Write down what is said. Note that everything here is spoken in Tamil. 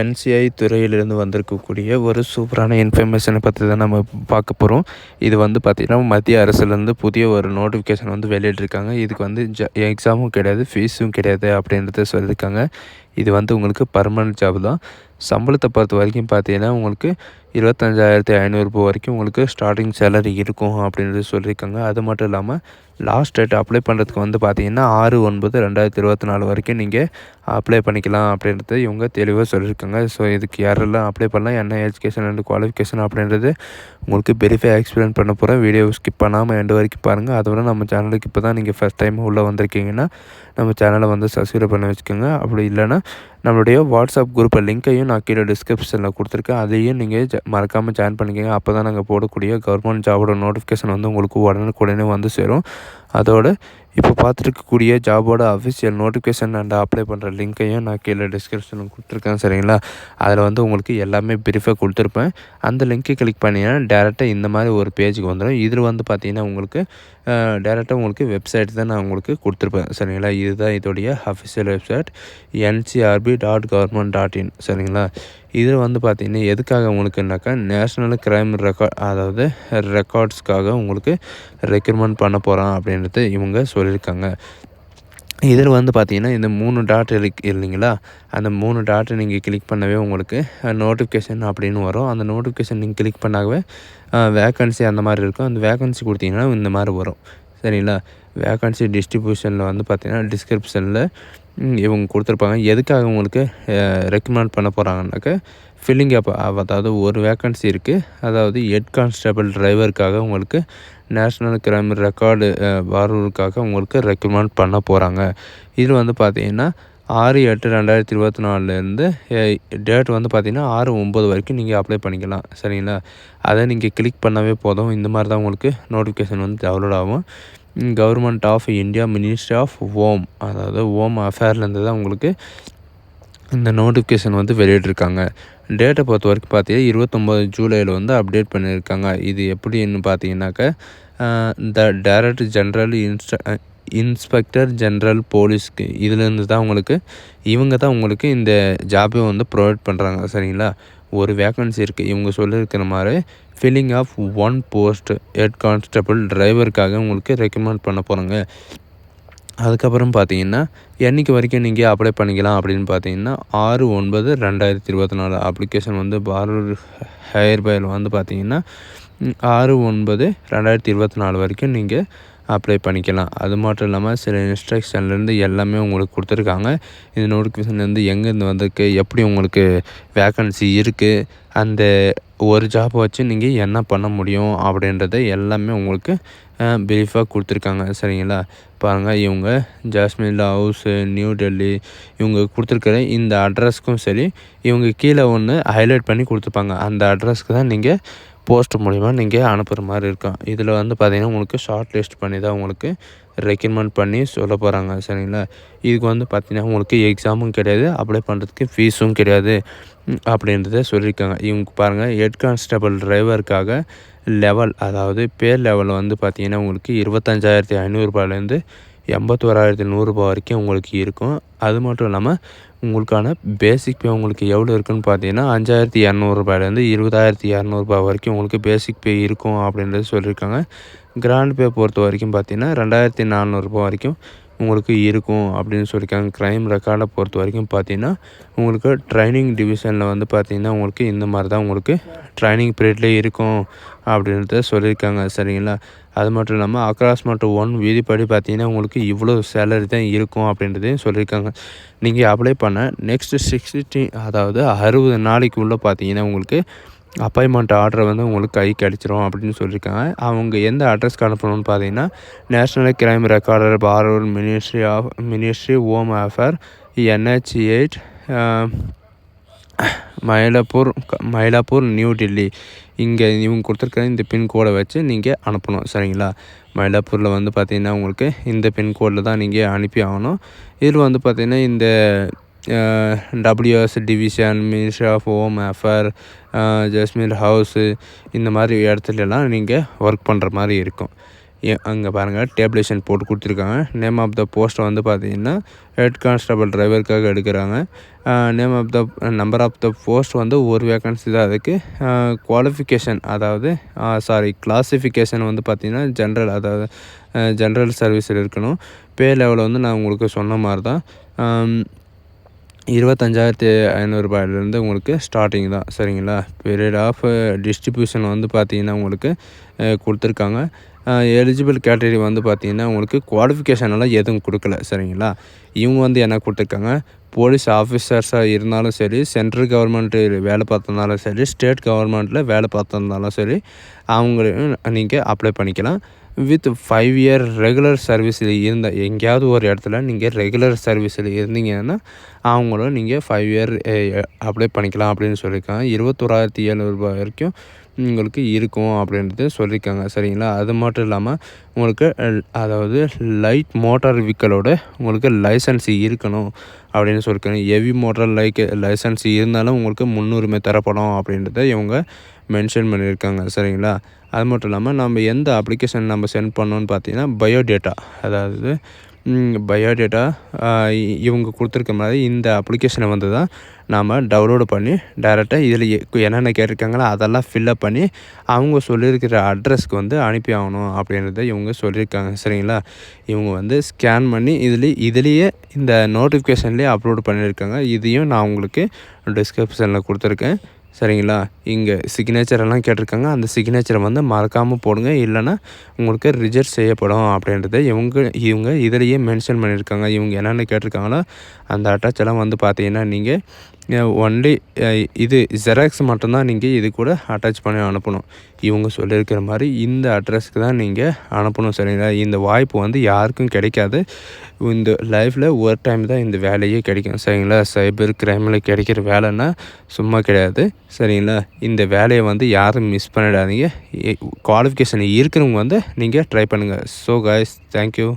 என்சிஐ துறையிலிருந்து வந்திருக்கக்கூடிய ஒரு சூப்பரான இன்ஃபர்மேஷனை பற்றி தான் நம்ம பார்க்க போகிறோம். இது வந்து பார்த்திங்கன்னா மத்திய அரசுலேருந்து புதிய ஒரு நோட்டிஃபிகேஷன் வந்து வெளியிட்டிருக்காங்க. இதுக்கு வந்து எக்ஸாமும் கிடையாது, ஃபீஸும் கிடையாது அப்படின்றத சொல்லியிருக்காங்க. இது வந்து உங்களுக்கு பர்மனெண்ட் ஜாப் தான். சம்பளத்தை பொறுத்த வரைக்கும் பார்த்தீங்கன்னா உங்களுக்கு 25,500 வரைக்கும் உங்களுக்கு ஸ்டார்டிங் சேலரி இருக்கும் அப்படின்றது சொல்லியிருக்காங்க. அது மட்டும் இல்லாமல் லாஸ்ட் டேட் அப்ளை பண்ணுறதுக்கு வந்து பார்த்தீங்கன்னா 6/9/2024 வரைக்கும் நீங்கள் அப்ளை பண்ணிக்கலாம் அப்படின்றது இவங்க தெளிவாக சொல்லியிருக்காங்க. ஸோ இதுக்கு யாரெல்லாம் அப்ளை பண்ணலாம், என்ன எஜுகேஷன் அண்ட் குவாலிஃபிகேஷன் அப்படின்றது உங்களுக்கு வெரிஃபை எக்ஸ்பிளைன் பண்ண போகிறேன். வீடியோ ஸ்கிப் பண்ணாமல் எண்டு வரைக்கும் பாருங்கள். அதோட நம்ம சேனலுக்கு இப்போ தான் நீங்கள் ஃபஸ்ட் டைம் உள்ளே வந்திருக்கீங்கன்னா நம்ம சேனலை வந்து சப்ஸ்கிரைப் பண்ணி வச்சுக்கோங்க. அப்படி இல்லைன்னா நம்மளுடைய வாட்ஸ்அப் குரூப்பை லிங்க்கையும் நான் கீழே டிஸ்கிரிப்ஷனில் கொடுத்துருக்கேன். அதையும் நீங்கள் மறக்காமல் ஜாயின் பண்ணிக்கோங்க. அப்போ தான் நாங்கள் போடக்கூடிய கவர்மெண்ட் ஜாபோட நோட்டிஃபிகேஷன் வந்து உங்களுக்கு உடனுக்குடனே வந்து சேரும். அதோடு இப்போ பார்த்துருக்கக்கூடிய ஜாபோட அஃபிஷியல் நோட்டிஃபிகேஷன் அண்ட் அப்ளை பண்ணுற லிங்க்கையும் நான் கீழே டிஸ்கிரிப்ஷனில் கொடுத்துருக்கேன். சரிங்களா? அதில் வந்து உங்களுக்கு எல்லாமே ப்ரீஃபாக கொடுத்துருப்பேன். அந்த லிங்க்கை கிளிக் பண்ணிங்கன்னா டேரெக்டாக இந்த மாதிரி ஒரு பேஜுக்கு வந்துடும். இதில் வந்து பார்த்திங்கன்னா உங்களுக்கு டேரெக்டாக உங்களுக்கு வெப்சைட் தான் நான் உங்களுக்கு கொடுத்துருப்பேன். சரிங்களா? இதுதான் இதோடைய அஃபிஷியல் வெப்சைட் ncrb.government.in. சரிங்களா? இதில் வந்து பார்த்திங்கன்னா எதுக்காக உங்களுக்குனாக்கா நேஷ்னல் கிரைம் அதாவது ரெக்கார்ட்ஸ்க்காக உங்களுக்கு ரெக்ரூட்மெண்ட் பண்ண போகிறோம் அப்படின்றது இவங்க சொல்லியிருக்காங்க. இதில் வந்து பார்த்திங்கன்னா இந்த 3 டாட் இல்லைங்களா, அந்த 3 டாட்டை நீங்கள் கிளிக் பண்ணவே உங்களுக்கு நோட்டிஃபிகேஷன் அப்படின்னு வரும். அந்த நோட்டிஃபிகேஷன் நீங்கள் கிளிக் பண்ணாகவே வேக்கன்சி அந்த மாதிரி இருக்கும். அந்த வேக்கன்சி கொடுத்தீங்கன்னா இந்த மாதிரி வரும். சரிங்களா? வேக்கன்சி டிஸ்ட்ரிபியூஷனில் வந்து பார்த்திங்கன்னா டிஸ்கிரிப்ஷனில் இவங்க கொடுத்துருப்பாங்க. எதுக்காக உங்களுக்கு ரெக்கமெண்ட் பண்ண போகிறாங்கனாக்கா ஃபில்லிங் அப், அதாவது ஒரு வேக்கன்சி இருக்குது. அதாவது ஹெட் கான்ஸ்டபிள் டிரைவருக்காக உங்களுக்கு நேஷ்னல் கிரைம் ரெக்கார்டு வாரூருக்காக உங்களுக்கு ரெக்கமெண்ட் பண்ண போகிறாங்க. இதில் வந்து பார்த்திங்கன்னா 6/8/2024 டேட் வந்து பார்த்திங்கன்னா 6/9 வரைக்கும் நீங்கள் அப்ளை பண்ணிக்கலாம். சரிங்களா? அதை நீங்கள் கிளிக் பண்ணவே போதும். இந்த மாதிரி தான் உங்களுக்கு நோட்டிஃபிகேஷன் வந்து டவுன்லோட் ஆகும். Government of India ministry of home, அதாவது ஹோம் அஃபேர்லேருந்து தான் உங்களுக்கு இந்த நோட்டிஃபிகேஷன் வந்து வெளியிட்டிருக்காங்க. டேட்டை பொறுத்த வரைக்கும் பார்த்தீங்கன்னா 29 ஜூலையில் வந்து அப்டேட் பண்ணியிருக்காங்க. இது எப்படின்னு பார்த்தீங்கன்னாக்கா the director general inspector general போலீஸ்க்கு இதுலேருந்து தான் இவங்க தான் உங்களுக்கு இந்த ஜாபை வந்து ப்ரொவைட் பண்ணுறாங்க. சரிங்களா? ஒரு வேக்கன்சி இருக்குது. இவங்க சொல்லியிருக்கிற மாதிரி filling of 1 post head constable டிரைவருக்காக உங்களுக்கு ரெக்கமெண்ட் பண்ண போகிறாங்க. அதுக்கப்புறம் பார்த்தீங்கன்னா என்றைக்கு வரைக்கும் நீங்கள் அப்ளை பண்ணிக்கலாம் அப்படின்னு பார்த்தீங்கன்னா 6/9/2024 அப்ளிகேஷன் வந்து பாரூர் ஹையர் பையில் வந்து பார்த்தீங்கன்னா 6/9/2024 வரைக்கும் நீங்கள் அப்ளை பண்ணிக்கலாம். அது மட்டும் இல்லாமல் சில இன்ஸ்ட்ரக்ஷன்லேருந்து எல்லாமே உங்களுக்கு கொடுத்துருக்காங்க. இந்த நோட்டிஃபிகேஷன்லேருந்து எங்கேருந்து வந்திருக்கு, எப்படி உங்களுக்கு வேக்கன்சி இருக்குது, அந்த ஒரு ஜாப்பை வச்சு நீங்கள் என்ன பண்ண முடியும் அப்படின்றத எல்லாமே உங்களுக்கு ப்ரீஃபாக கொடுத்துருக்காங்க. சரிங்களா? பாருங்கள், இவங்க ஜாஸ்மின் ஹவுஸு, நியூ டெல்லி, இவங்க கொடுத்துருக்கிற இந்த அட்ரஸ்க்கும் சரி, இவங்க கீழே ஒன்று ஹைலைட் பண்ணி கொடுத்துருப்பாங்க. அந்த அட்ரஸ்க்கு தான் நீங்கள் போஸ்ட் மூலிமா நீங்கள் அனுப்புகிற மாதிரி இருக்கும். இதில் வந்து பார்த்திங்கன்னா உங்களுக்கு ஷார்ட் லிஸ்ட் பண்ணி தான் உங்களுக்கு ரெக்கமெண்ட் பண்ணி சொல்ல போகிறாங்க. சரிங்களா? இதுக்கு வந்து பார்த்திங்கன்னா உங்களுக்கு எக்ஸாமும் கிடையாது, அப்ளை பண்ணுறதுக்கு ஃபீஸும் கிடையாது அப்படின்றத சொல்லியிருக்காங்க. இவங்க பாருங்கள், ஹெட் கான்ஸ்டபிள் டிரைவருக்காக லெவல், அதாவது பேர் லெவல் வந்து பார்த்திங்கன்னா உங்களுக்கு 25,500 81,100 வரைக்கும் உங்களுக்கு இருக்கும். அது மட்டும் இல்லாமல் உங்களுக்கான பேசிக் பே உங்களுக்கு எவ்வளோ இருக்குன்னு பார்த்தீங்கன்னா 5,200 20,200 வரைக்கும் உங்களுக்கு பேசிக் பே இருக்கும் அப்படின்றது சொல்லியிருக்காங்க. கிராண்ட் பே பொறுத்த வரைக்கும் பார்த்தீங்கன்னா 2,400 வரைக்கும் உங்களுக்கு இருக்கும் அப்படின்னு சொல்லியிருக்காங்க. க்ரைம் ரெக்கார்டை பொறுத்த வரைக்கும் பார்த்தீங்கன்னா உங்களுக்கு ட்ரைனிங் டிவிஷனில் வந்து பார்த்திங்கன்னா உங்களுக்கு இந்த மாதிரி தான் உங்களுக்கு ட்ரைனிங் பீரியட்லேயே இருக்கும் அப்படின்றத சொல்லியிருக்காங்க. சரிங்களா? அது மட்டும் இல்லாமல் அக்ராஸ் மற்றும் 1 விதிப்படி பார்த்தீங்கன்னா உங்களுக்கு இவ்வளோ சேலரி தான் இருக்கும் அப்படின்றதையும் சொல்லியிருக்காங்க. நீங்கள் அப்ளை பண்ண நெக்ஸ்ட் 60 நாளைக்கு உள்ளே பார்த்தீங்கன்னா உங்களுக்கு அப்பாயின்மெண்ட் ஆர்டர் வந்து உங்களுக்கு கை கிடச்சிரும் அப்படின்னு சொல்லியிருக்காங்க. அவங்க எந்த அட்ரஸ்க்கு அனுப்பணும்னு பார்த்தீங்கன்னா national crime recorder bureau ministry home affair NH 8 Mylapore new Delhi. இங்கே இவங்க கொடுத்துருக்க இந்த பின்கோடை வச்சு நீங்கள் அனுப்பணும். சரிங்களா? மயிலாப்பூரில் வந்து பார்த்திங்கன்னா உங்களுக்கு இந்த பின்கோடில் தான் நீங்கள் அனுப்பி ஆகணும். இதில் வந்து பார்த்திங்கன்னா இந்த WS division, ministry of home affair, Jasmine House, இந்த மாதிரி இடத்துலலாம் நீங்கள் ஒர்க் பண்ணுற மாதிரி இருக்கும். அங்கே பாருங்கள் டேபிளேஷன் போட்டு கொடுத்துருக்காங்க. நேம் ஆஃப் த போஸ்ட் வந்து பார்த்தீங்கன்னா ஹெட் கான்ஸ்டபிள் டிரைவருக்காக எடுக்கிறாங்க. Name of the number of the post வந்து ஒரு வேக்கன்சி தான். அதுக்கு குவாலிஃபிகேஷன் அதாவது கிளாஸிஃபிகேஷன் வந்து பார்த்திங்கன்னா ஜென்ரல், அதாவது ஜென்ரல் சர்வீஸில் இருக்கணும். பே லெவல் வந்து நான் உங்களுக்கு சொன்ன மாதிரி தான் 25,500 உங்களுக்கு ஸ்டார்டிங் தான். சரிங்களா. பீரியட் ஆஃப் டிஸ்ட்ரிபியூஷன் வந்து பார்த்திங்கன்னா உங்களுக்கு கொடுத்துருக்காங்க. எலிஜிபிள் கேட்டகரி வந்து பார்த்திங்கன்னா உங்களுக்கு குவாலிஃபிகேஷனெல்லாம் எதுவும் கொடுக்கல. சரிங்களா. இவங்க வந்து என்ன கொடுத்துருக்காங்க, போலீஸ் ஆஃபீஸர்ஸாக இருந்தாலும் சரி, சென்ட்ரல் கவர்மெண்ட்டு வேலை பார்த்திருந்தாலும் சரி, ஸ்டேட் கவர்மெண்ட்டில் வேலை பார்த்திருந்தாலும் சரி, அவங்களையும் நீங்கள் அப்ளை பண்ணிக்கலாம். வித் 5 இயர் ரெகுலர் சர்வீஸில் இருந்தால், எங்கேயாவது ஒரு இடத்துல நீங்கள் ரெகுலர் சர்வீஸில் இருந்தீங்கன்னா அவங்களும் நீங்கள் 5 இயர் அப்ளை பண்ணிக்கலாம் அப்படின்னு சொல்லியிருக்காங்க. 21,700 வரைக்கும் உங்களுக்கு இருக்கும் அப்படின்றது சொல்லியிருக்காங்க. சரிங்களா. அது மட்டும் இல்லாமல் உங்களுக்கு அதாவது லைட் மோட்டார் வெஹிக்கிளோட உங்களுக்கு லைசன்ஸ் இருக்கணும் அப்படின்னு சொல்லியிருக்காங்க. ஹெவி மோட்டார் லைசன்ஸ் இருந்தாலும் உங்களுக்கு முன்னுரிமை தரப்படும் அப்படின்றத இவங்க மென்ஷன் பண்ணியிருக்காங்க. சரிங்களா. அது மட்டும் இல்லாமல் நம்ம எந்த அப்ளிகேஷன் நம்ம சென்ட் பண்ணோன்னு பார்த்தீங்கன்னா பயோடேட்டா, அதாவது பயோடேட்டா இவங்க கொடுத்துருக்க மாதிரி இந்த அப்ளிகேஷனை வந்து தான் நாம் டவுன்லோடு பண்ணி டைரெக்டாக இதில் என்னென்ன கேட்டிருக்காங்களோ அதெல்லாம் ஃபில்லப் பண்ணி அவங்க சொல்லியிருக்கிற அட்ரஸ்க்கு வந்து அனுப்பி ஆகணும் அப்படின்றத இவங்க சொல்லியிருக்காங்க. சரிங்களா. இவங்க வந்து ஸ்கேன் பண்ணி இதுலேயே இந்த நோட்டிஃபிகேஷன்லேயே அப்லோடு பண்ணியிருக்காங்க. இதையும் நான் உங்களுக்கு டிஸ்கிரிப்ஷனில் கொடுத்துருக்கேன். சரிங்களா. இங்கே சிக்னேச்சர் எல்லாம் கேட்டிருக்காங்க. அந்த சிக்னேச்சரை வந்து மறக்காமல் போடுங்க, இல்லைன்னா உங்களுக்கு ரிஜெக்ட் செய்யப்படும் அப்படின்றத இவங்க இதிலேயே மென்ஷன் பண்ணியிருக்காங்க. இவங்க என்னென்ன கேட்டிருக்காங்களோ அந்த அட்டாச் எல்லாம் வந்து பார்த்தீங்கன்னா நீங்கள் ஒன்லி இது ஜெராக்ஸ் மட்டும்தான் நீங்கள் இது கூட அட்டாச் பண்ணி அனுப்பணும். இவங்க சொல்லியிருக்கிற மாதிரி இந்த அட்ரஸ்க்கு தான் நீங்கள் அனுப்பணும். சரிங்களா. இந்த வாய்ப்பு வந்து யாருக்கும் கிடைக்காது. இந்த லைஃப்பில் ஒரு டைம் தான் இந்த வேலையே கிடைக்கும். சரிங்களா. சைபர் கிரைமில் கிடைக்கிற வேலைன்னா சும்மா கிடையாது. சரிங்களா. இந்த வேலையை வந்து யாரும் மிஸ் பண்ணிடாதீங்க. குவாலிஃபிகேஷன் இருக்கிறவங்க வந்து நீங்கள் ட்ரை பண்ணுங்கள். So guys, thank you.